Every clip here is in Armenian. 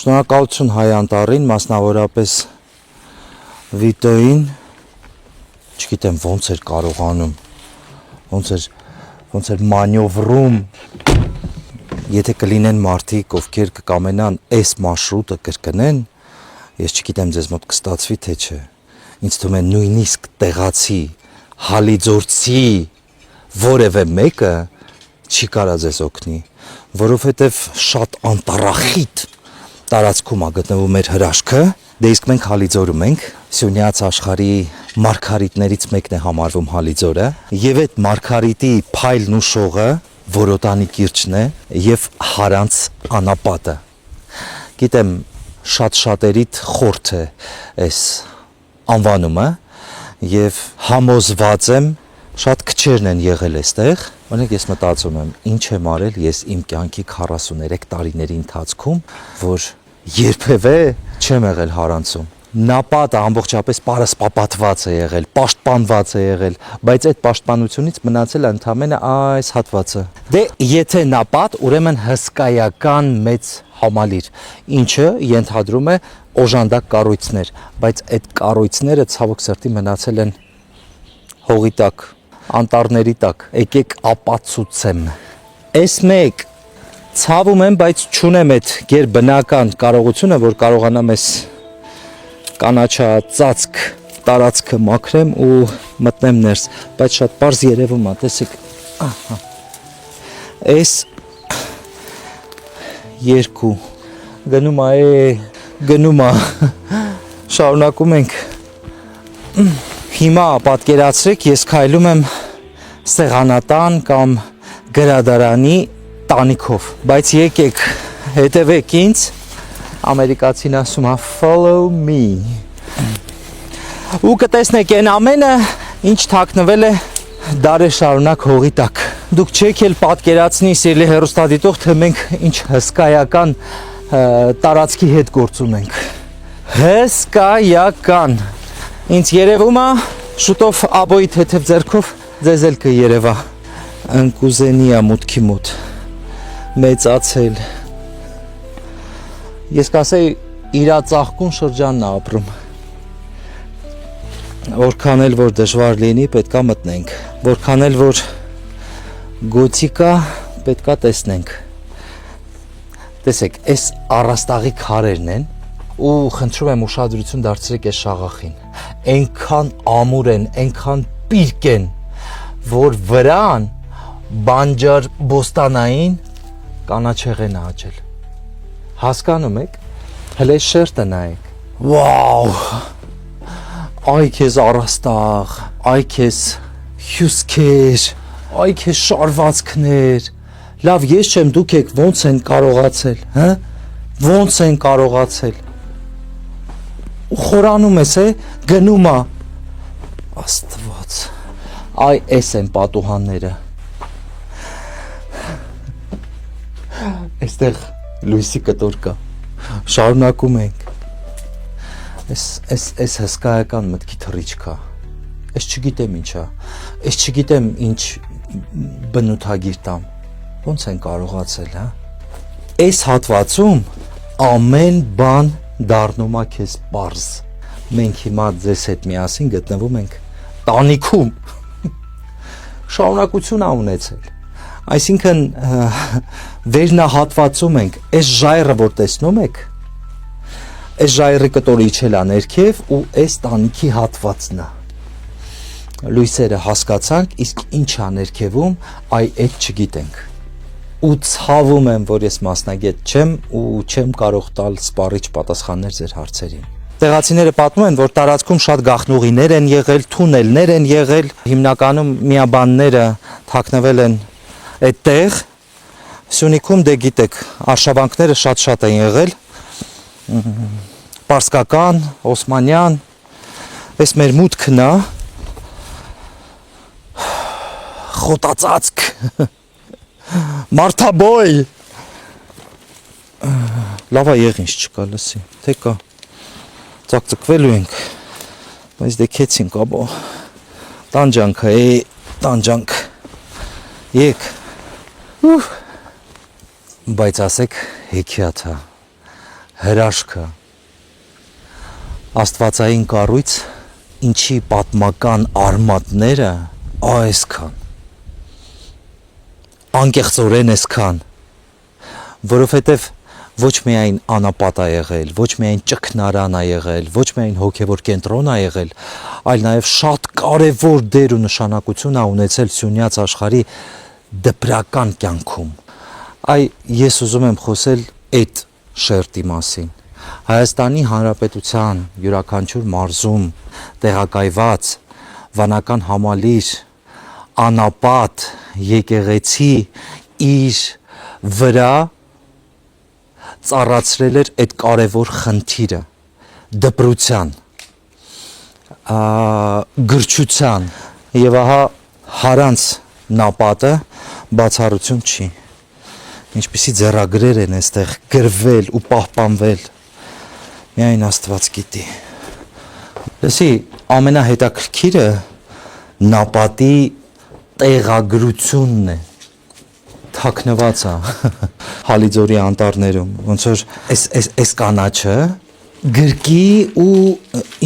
Շնորհակալություն Հայ Անտառին, մասնավորապես Վիտոյին, չգիտեմ ոնց էր կարողանում, ոնց էր մանյովրում, եթե կլինեն մարդիկ, ովքեր կկամենան այս մարշրուտը կրկնեն, ես չգիտեմ ձեզ մոտ կստացվի թե չէ, ինձ թվում է նույնիսկ տեղացի, հալիձորցի որևէ մեկը չի կարա ձեզ օգնի, որովհետև շատ անտառախիտ տարածքում գտնվում էր հրաշքը, դե իսկ մենք Հալիձորում ենք, Սյունյաց աշխարհի մարգարիտներից մեկն է համարվում Հալիձորը, եւ այդ մարգարիտի փայլն ու շողը Որոտանի կիրճն է եւ Հարանց անապատը։ Գիտեմ, շատ-շատերիդ խորթ է այս անվանումը եւ համոզված եմ շատ քչերն են եղել այստեղ։ Օրինակ ես մտածում եմ, ինչ եմ արել ես իմ կյանքի 43 տարիների ընթացքում, որ երբևէ չեմ եղել Հարանցում։ Նապատը ամբողջապես պարսպապատված է եղել, պաշտպանված է եղել, բայց այդ պաշտպանությունից մնացել է ընդամենը այս հատվածը։ Դե եթե նապատ, ուրեմն հսկայական մեծ համալիր, ինչը ենթադրում է օժանդակ կառույցներ, բայց այդ կառույցները ցավոք սրտի մնացել են հողի տակ, անտառների տակ։ Եկեք ապացուցեմ։ Այս մեկ ցավում եմ, բայց չունեմ այդ գերբնական կարողությունը, որ կարողանամ այս կանաչածածկ տարածքը մաքրեմ ու մտնեմ ներս, բայց շատ պարզ երևում է, տեսեք։ Այս երկու գնում է, շարունակում ենք։ Հիմա պատկերացրեք, ես քայլում եմ սեղանատան կամ գրադարանի տանիքով, բայց եկեք հետևեք ինձ, ամերիկացին ասում է follow me, ու կտեսնեք այն ամենը, ինչ թաքնվել է դարեր շարունակ հողի տակ։ Դուք չեք էլ պատկերացնի, սիրելի հեռուստադիտող, թե մենք ինչ հսկայական տարածքի հետ գործ ունենք։ Հսկայական։ Ինձ երևում է, շուտով աբոյի թեթև ձեռքով ձեզ էլ կերևա։ Ընկուզենի է մուտքի մոտ, մեծացել։ Ես կասեի, իրա ծաղկուն շրջանն է ապրում։ Որքան էլ որ դժվար լինի, պետքա մտնենք։ Որքան էլ որ գոթիկա, պետքա տեսնենք։ Տեսեք, այս առաստաղի քարերն են, ու խնդրում եմ ուշադրություն դարձրեք այս շաղախին։ Այնքան ամուր են, այնքան պիրկ են, որ վրան բանջար բոստանային կանաչեղեն է աճել։ Հասկանում եք, հլե շերտը նայեք։ Վաու, այ քեզ առաստաղ, այ քեզ հյուսքեր, այ քեզ շարվածքներ։ Լավ, ես չեմ, դուք եք ոնց են կարողացել, հա? Ոնց են կարողացել։ Ու խորանում ես, գնում է։ Աստված, այ էս են պատուհանները։ Այստեղ լույսի կտոր կա, շարունակում ենք, այս հսկայական մտքի թռիչքա, այս չգիտեմ ինչա, այս չգիտեմ ինչ բնութագիր տամ, ոնց են կարողացել, հա? Այս հատվածում ամեն բան դառնում է քեզ պարզ, մենք հիմա ձեզ հետ միասին գտնվում ենք տանիքում, շարունակություն է ունեցել, այսինքն վերնահատվածում ենք, այս ժայռը որ տեսնում եք, այս ժայռի կտորը իջել է ներքև ու այս տանիքի հատվածն է, լույսերը հասկացանք, իսկ ինչ է ներքևում, այ այդ չգիտենք, ու ցավում եմ, որ ես մասնագետ չեմ ու չեմ կարող տալ սպառիչ պատասխաններ ձեր հարցերին։ Տեղացիները պատմում են, որ տարածքում շատ գաղտնուղիներ են եղել, թունելներ են եղել, հիմնականում միաբանները թաքնվել են այդտեղ, Սյունիքում դե գիտեք, արշավանքները շատ են եղել, պարսկական, օսմանյան, այս մեր մուտքն է, խոտածածկ, մարդաբոյ, լավա եղինչ չկա, լսի, թե կա, ծակծկվելու ենք, բայց դե քեցինք աբո, տանջանք, տանջանք, եկ, բայց ասեք հեքիաթ է, հրաշքը, աստվածային կառույց, ինչի պատմական արմատները այսքան, անկեղծորեն այսքան, որովհետև ոչ միայն անապատ ա եղել, ոչ միայն ճգնարան ա եղել, ոչ միայն հոգևոր կենտրոն ա եղել, այլ նաև շատ կարևոր դեր ու նշանակություն ա ունեցել սյունյաց աշխարհի դպրական կյանքում։ Այ ես ուզում եմ խոսել այդ շերտի մասին։ Հայաստանի Հանրապետության յուրաքանչյուր մարզում տեղակայված վանական համալիր, անապատ, եկեղեցի իր վրա ծառացրել էր այդ կարևոր խնդիրը դպրության, գրչության եւ ահա հարանց նապատը բացառություն չի։ Ինչպիսի ձեռագրեր են այստեղ գրվել ու պահպանվել, միայն Աստված գիտի։ Լսի, ամենահետաքրքիրը նապատի տեղագրությունն է, թաքնված է Հալիձորի անտառներում, ոնց որ այս կանաչը գրկի ու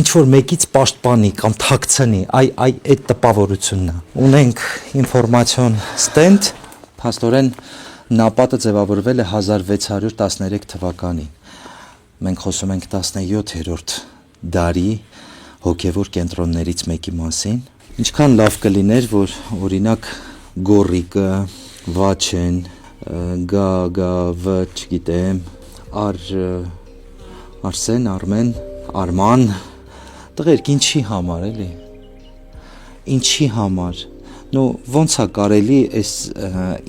ինչ որ մեկից պաշտպանի կամ թաքցնի, այդ տպավորությունն է։ Ունենք ինֆորմացիոն ստենդ, փաստորեն նապատը ձևավորվել է 1613 թվականին։ Մենք խոսում ենք 17-րդ դարի հոգևոր կենտրոններից մեկի մասին։ Ինչքան լավ կլիներ, որ օրինակ Գորիկը, Վաչեն, Գ, չգիտեմ, Արսեն, Արմեն, Արման, տղերք ինչի համար էլի, ինչի համար, ոնց է կարելի այս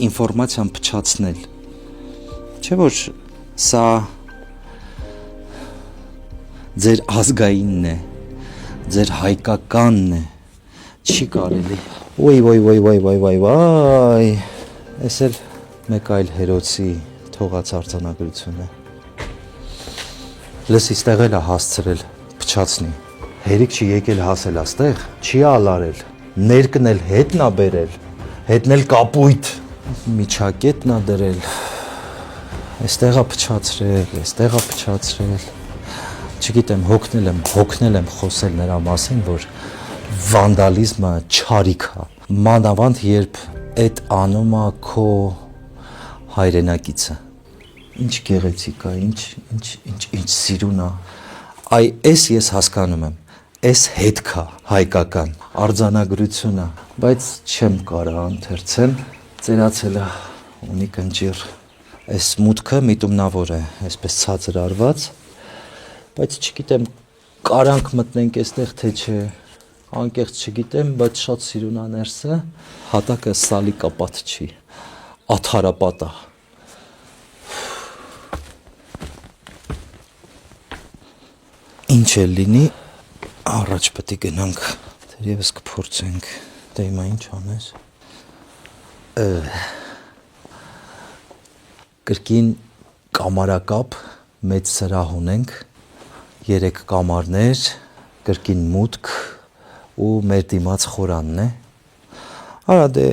ինֆորմացիան փչացնել, չէ որ սա ձեր ազգայինն է, ձեր հայկականն է, չի կարելի, ոյ, այս էլ մեկ այլ հերոսի թողած արձանագրություն է։ Լսի, ստեղ էլ է հասցրել փչացնի, հերիք չի եկել հասել աստեղ, չի ալարել, ներկն էլ հետն է բերել, հետն էլ կապույտ, միջակետն է դրել, այստեղ է փչացրել, չգիտեմ, հոգնել եմ խոսել նրա մասին, որ վանդալիզմը չարիք է, մանավանդ երբ այդ անում է քո հայրենակիցը, ինչ գեղեցիկ է, ինչ սիրուն է, այս ես հասկանում եմ, այս հետք է հայկական, արձանագրություն է, բայց չեմ կարա ընթերցել, ծերացել է, ունի կնճիր, այս մուտքը միտումնավոր է, այսպես ցածր արված, բայց չգիտեմ, կարանք մտնենք այստեղ թե չէ, անկեղծ չգիտեմ, բայց շատ սիրուն է ներսը, հատակը սալի կապատ չի, աթարապատ է։ Ինչ էլ լինի, առաջ պետք է գնանք, թերևս կփորձենք, դե հիմա ինչ անես։ Կրկին կամարակապ մեծ սրահ ունենք, 3 կամարներ, կրկին մուտք ու մեր դիմաց խորանն է։ Արա դե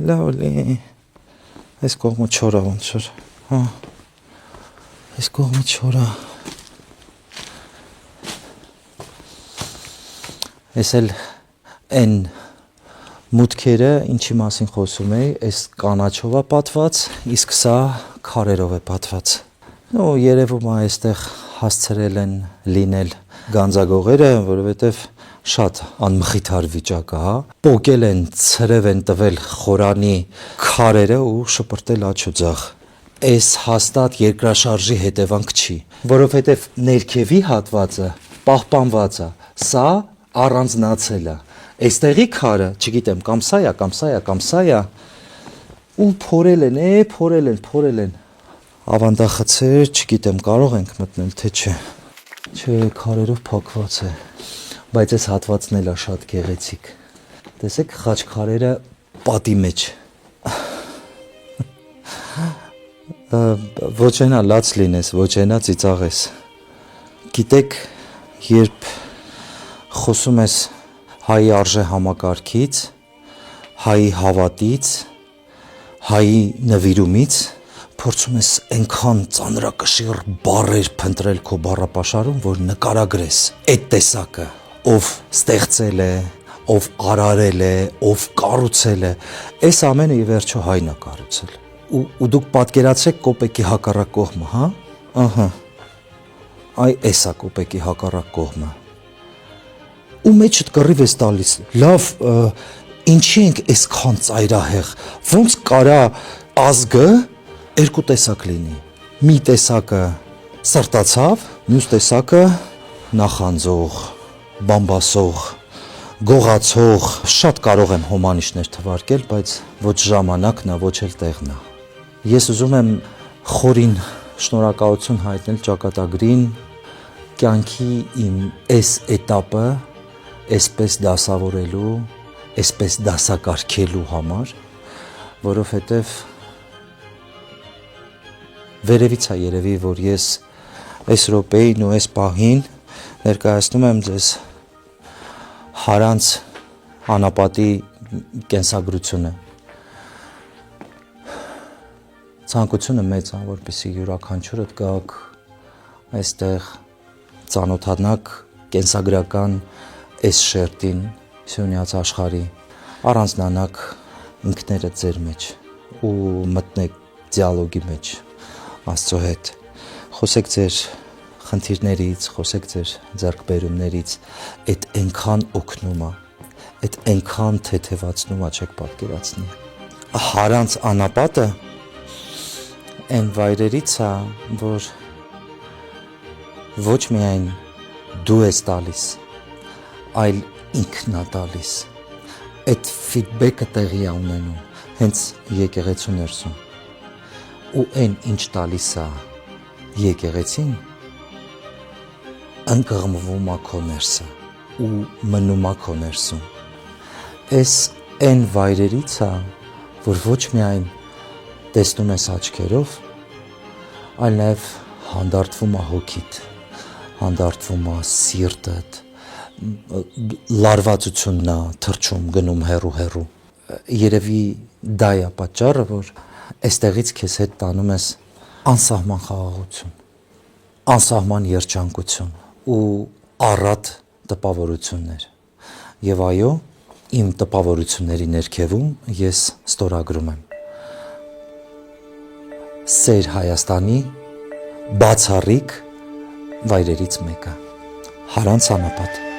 լավ լի, այս կողմը չորա ոնց որ, այս կողմը չորա։ Ես էլ են մուտքերը, ինչի մասին խոսում էի, այս կանաչով է պատված, իսկ սա քարերով է պատված։ Երևում է այստեղ հասցրել են լինել գանձագողերը, որովհետև շատ անմխիթար վիճակ է, պոկել են, ցրև են տվել խորանի քարերը ու շպրտել աջ ու ձախ։ Այս հաստատ երկրաշարժի հետևանք չի, որովհետև ներքևի հատվածը պահպանված է, սա առանձնացել է։ Այստեղի քարը, չգիտեմ, կամ սա է, ու փորել են։ Ավանդախցեր, չգիտեմ, կարող ենք մտնել, թե չէ։ Չէ, քարերով փակված է, բայց այս հատվածն էլ է շատ գեղեցիկ։ Տեսեք, խաչքարերը պատի մեջ։ Ոչ ենա լաց լինես, ոչ ենա ծիծաղես։ Գիտեք, երբ խոսում ես հայի արժե համակարգից, հայի հավատից, հայի նվիրումից, փորձում ես այնքան ծանրակշիռ բառեր փնտրել քո բառապաշարում, որ նկարագրես այդ տեսակը, ով ստեղծել է, ով արարել է, ով կառուցել է, այս ամենը ի վերջո հայն է կառուցել։ Ու դուք պատկերացրեք կոպեկի հակառակ կողմը, հա? Ահա։ Այ էսա կոպեկի հակառակ կողմը։ Ու մեջդ կռիվ ես տալիս։ Լավ, ինչի ենք այսքան ծայրահեղ։ Ոնց կարա ազգը երկու տեսակ լինի։ Մի տեսակը սրտացավ, մյուս տեսակը նախանձող, բամբասող, գողացող, շատ կարող եմ հոմանիշներ թվարկել, բայց ոչ ժամանակն է, ոչ էլ տեղն է։ Ես ուզում եմ խորին շնորհակալություն հայտնել ճակատագրին կյանքի իմ այս էտապը այսպես դասավորելու, այսպես դասակարգելու համար, որովհետև վերևից է երևի, որ ես այս րոպեին ու այս պահին ներկայացնում եմ ձեզ հարանց անապատի կենսագրությունը։ Ցանկությունը մեծ է, որպեսզի յուրաքանչյուրդ գաք այստեղ ծանոթանաք կենսագրական այս շերտին, սյունյաց աշխարհի, առանձնանաք ինքներդ ձեր մեջ ու մտնեք դիալոգի մեջ Աստծո հետ, խոսեք ձեր խնդիրներից, խոսեք ձեր ձեռքբերումներից, այդ այնքան օգնում է, այդ այնքան թեթևացնում է, չեք պատկերացնի։ Հարանց անապատը այն վայրերից է, որ ոչ միայն դու ես տալիս, այլ ինքն է տալիս։ Այդ ֆիդբեքը տեղի է ունենում հենց եկեղեցու ներսում։ Ու այն ինչ տալիս է եկեղեցին, ընկղմվում է քո ներսը ու մնում է քո ներսում։ Այս այն վայրերից է, որ ոչ միայն տեսնում ես աչքերով, այլ նաև հանդարտվում է հոգիդ, հանդարտվում է սիրտդ, լարվածությունն է թռչում գնում հեռու։ Երևի դա է պատճառը, որ այստեղից քեզ հետ տանում ես անսահման խաղաղություն, անսահման երջանկություն ու առատ տպավորություններ։ Եվ այո, իմ տպավորությունների ներքևում ես ստորագրում եմ Սեր Հայաստանի բացառիկ վայրերից մեկը՝ Հարանց անապատ։